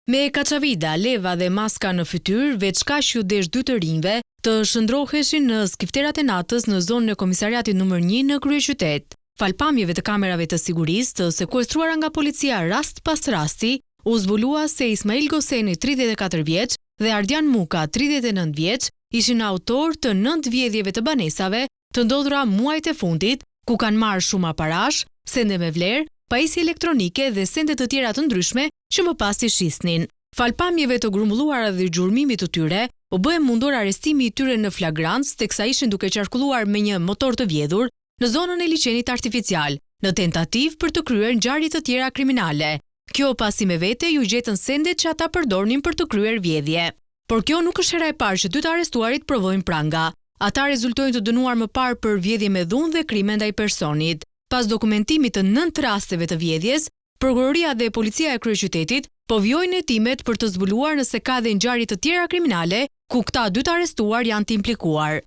Me kaçavida, leva dhe maska në fytyrë, veç kaq u desh dy të rinjve të shndroheshin në skifterat e natës në zonën e komisariatit numër 1 në kryeqytet. Falpamjeve të kamerave të sigurisë të sekuestruara nga policia rast pas rasti, u zbulua se Ismail Goseni, 34 vjeç, dhe Ardian Muka, 39 vjeç, ishin autor të 9 vjedhjeve të banesave të ndodhura muajt e fundit, ku kanë marrë shumë parash, sende me vlerë, pajisje elektronike dhe sende të tjera të ndryshme që më pas i shisnin. Falpamjeve të grumbulluara dhe gjurmimit të tyre, u bë mundor arrestimi i tyre në flagrancë, teksa ishin duke qarkulluar me një motor të vjedhur në zonën e liçenit artificial, në tentativë për të kryer ngjarje të tjera kriminale. Kjo pasi me vete ju gjetën sendet që ata përdornin për të kryer vjedhje. Por kjo nuk është hera e parë që dy të arrestuarit provojnë pranga. Ata rezultojnë të dënuar më parë për vjedhje me dhunë dhe krime ndaj personit. Pas dokumentimit të 9 rasteve të vjedhjes, prokuroria dhe policia e kryeqytetit po vjojnë hetimet për të zbuluar nëse ka dhe ngjarje të tjera kriminale ku këta dy të arrestuar janë të implikuar.